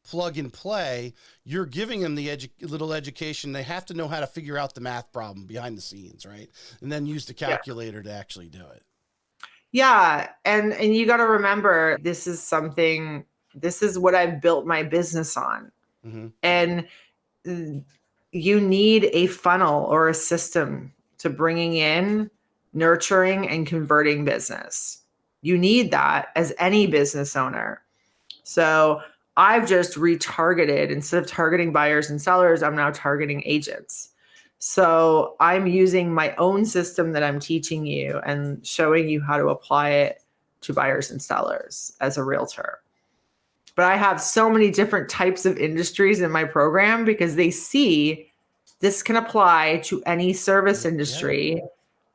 plug and play. You're giving them the little education. They have to know how to figure out the math problem behind the scenes, right? And then use the calculator to actually do it. Yeah. And you got to remember, this is what I've built my business on. And you need a funnel or a system to bringing in, nurturing, and converting business. You need that as any business owner. So I've just retargeted. Instead of targeting buyers and sellers, I'm now targeting agents. So I'm using my own system that I'm teaching you and showing you how to apply it to buyers and sellers as a realtor. But I have so many different types of industries in my program because they see this can apply to any service industry. Yeah.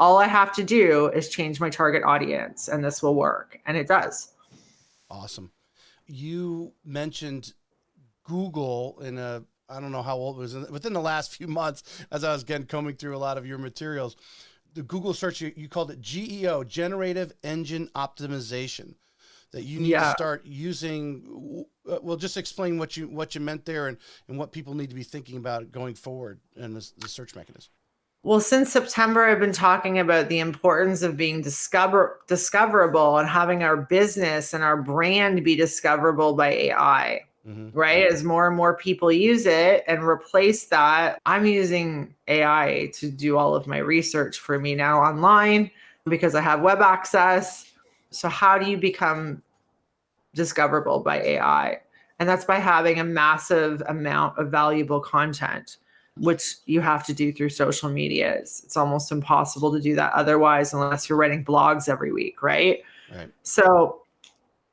All I have to do is change my target audience and this will work. And it does. Awesome. You mentioned Google I don't know how old it was, within the last few months, as I was combing through a lot of your materials. The Google search, you called it GEO, Generative Engine Optimization, that you need to start using. Well, just explain what you meant there and what people need to be thinking about going forward in the search mechanism. Well, since September, I've been talking about the importance of being discoverable and having our business and our brand be discoverable by AI, right? As more and more people use it and replace that, I'm using AI to do all of my research for me now online because I have web access. So how do you become discoverable by AI? And that's by having a massive amount of valuable content, which you have to do through social media. It's almost impossible to do that otherwise, unless you're writing blogs every week, right? So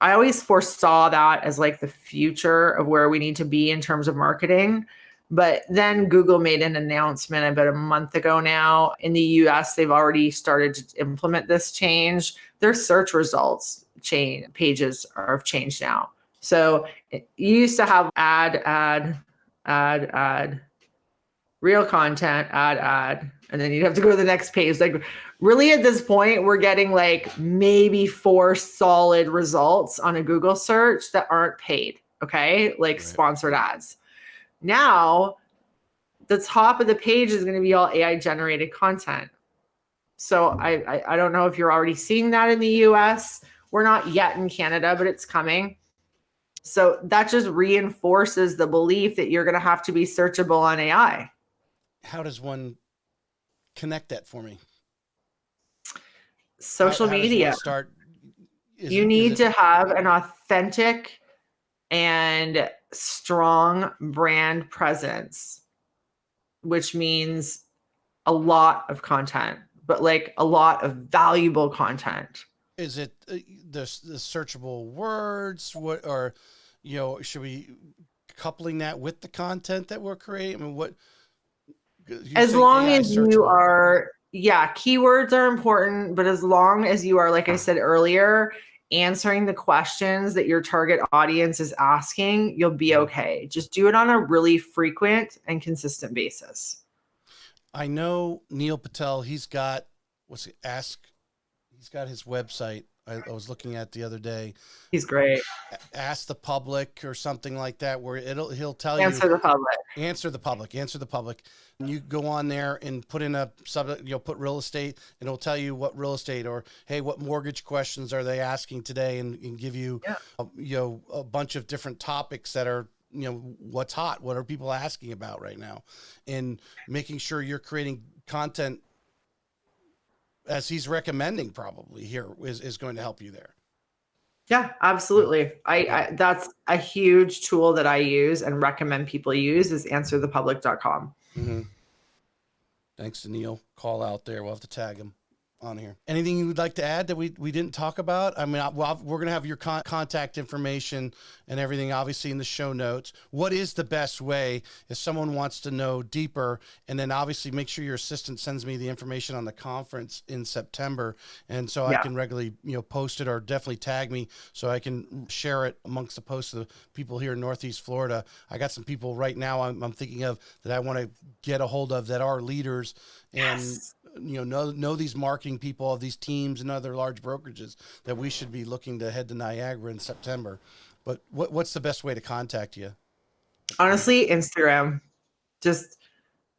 I always foresaw that as like the future of where we need to be in terms of marketing. But then Google made an announcement about a month ago now. In the US, they've already started to implement this change. Their search results pages have changed now. So you used to have ad, real content, ad, and then you'd have to go to the next page. Like really at this point, we're getting like maybe 4 solid results on a Google search that aren't paid. Okay. Like Right. sponsored ads. Now the top of the page is going to be all AI generated content. So I don't know if you're already seeing that in the US. We're not yet in Canada, but it's coming. So that just reinforces the belief that you're going to have to be searchable on AI. How does one connect that for me? Social how does media. one start? You need to have an authentic and strong brand presence, which means a lot of content, but like a lot of valuable content. Is it the searchable words? What, or, you know, should we coupling that with the content that we're creating? I mean, what? As long AI as you are, yeah, keywords are important, but as long as you are, like I said earlier, answering the questions that your target audience is asking, you'll be okay. Just do it on a really frequent and consistent basis. I know Neil Patel, he's got he's got his website. I was looking at the other day. He's great. Ask the public or something like that, where he'll tell Answer you the public. Answer the public. And you go on there and put in a subject, you'll put real estate, and it'll tell you what real estate, or hey, what mortgage questions are they asking today, and give you, a bunch of different topics that are, what's hot, what are people asking about right now, and making sure you're creating content as he's recommending probably here is going to help you there. Yeah, absolutely. I that's a huge tool that I use and recommend people use is answerthepublic.com. Mm-hmm. Thanks to Neil. Call out there. We'll have to tag him on here. Anything you would like to add that we didn't talk about? I mean, we're going to have your contact information and everything, obviously, in the show notes. What is the best way if someone wants to know deeper? And then obviously make sure your assistant sends me the information on the conference in September. And so I can regularly, post it, or definitely tag me so I can share it amongst the posts of the people here in Northeast Florida. I got some people right now I'm thinking of that I want to get a hold of that are leaders and know these marketing people of these teams and other large brokerages that we should be looking to head to Niagara in September. But what's the best way to contact you? Honestly, Instagram. Just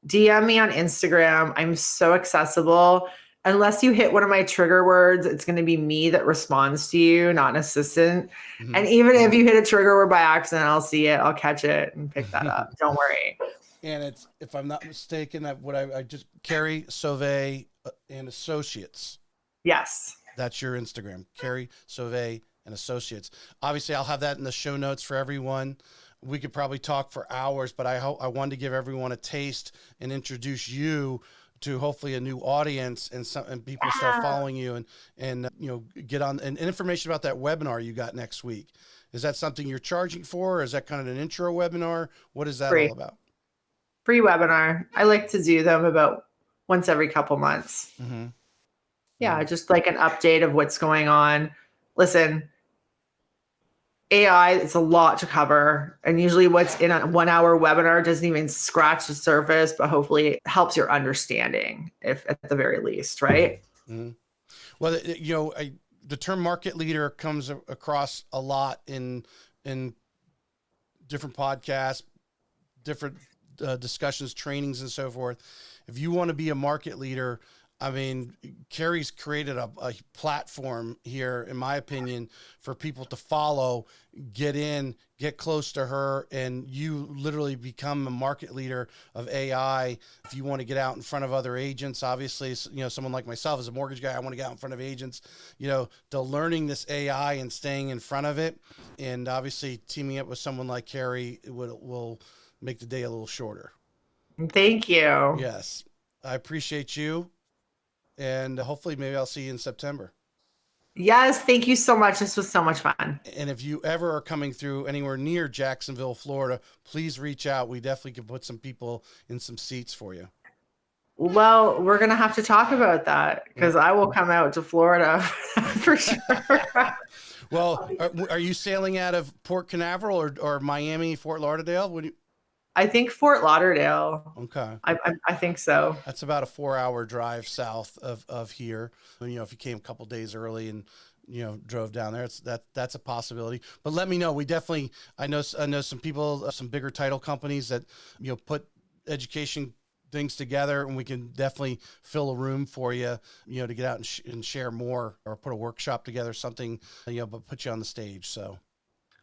DM me on Instagram. I'm so accessible. Unless you hit one of my trigger words, it's going to be me that responds to you, not an assistant. Mm-hmm. And even if you hit a trigger word by accident, I'll see it. I'll catch it and pick that up. Don't worry. And it's, if I'm not mistaken, I just Carrie Soave and Associates. Yes. That's your Instagram, Carrie Soave and Associates. Obviously, I'll have that in the show notes for everyone. We could probably talk for hours, but I wanted to give everyone a taste and introduce you to hopefully a new audience, and people start following you and get on, and information about that webinar you got next week. Is that something you're charging for, or is that kind of an intro webinar? What is that all about? Free webinar. I like to do them about once every couple months. Mm-hmm. Yeah, just like an update of what's going on. Listen, AI, it's a lot to cover. And usually what's in a 1 hour webinar doesn't even scratch the surface, but hopefully it helps your understanding, if at the very least, right? Mm-hmm. Well, the term market leader comes across a lot in different podcasts, different discussions, trainings, and so forth. If you want to be a market leader, I mean, Carrie's created a platform here, in my opinion, for people to follow, get close to her, and you literally become a market leader of AI. If you want to get out in front of other agents, obviously, someone like myself as a mortgage guy, I want to get out in front of agents, to learning this AI and staying in front of it. And obviously teaming up with someone like Carrie will make the day a little shorter. Thank you. Yes. I appreciate you. And hopefully maybe I'll see you in September. Yes. Thank you so much. This was so much fun. And if you ever are coming through anywhere near Jacksonville, Florida, please reach out. We definitely can put some people in some seats for you. Well, we're going to have to talk about that, because I will come out to Florida for sure. Well, are you sailing out of Port Canaveral or Miami, Fort Lauderdale? I think Fort Lauderdale. Okay. I think so. That's about a 4-hour drive south of here. You know, if you came a couple days early and, you know, drove down there, that's a possibility. But let me know. We definitely, I know some people, some bigger title companies that, you know, put education things together, and we can definitely fill a room for you, you know, to get out and share more, or put a workshop together, something, you know, but put you on the stage. So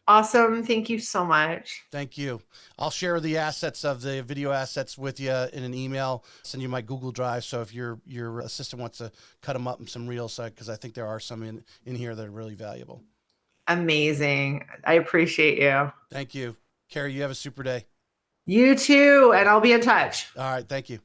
Awesome. Thank you so much. thank you. I'll share the assets of the video assets with you in an email, send you my Google Drive. So if your assistant wants to cut them up in some reels, because I think there are some in here that are really valuable. Amazing. I appreciate you. Thank you. Carrie, you have a super day. You too. And I'll be in touch. All right. Thank you.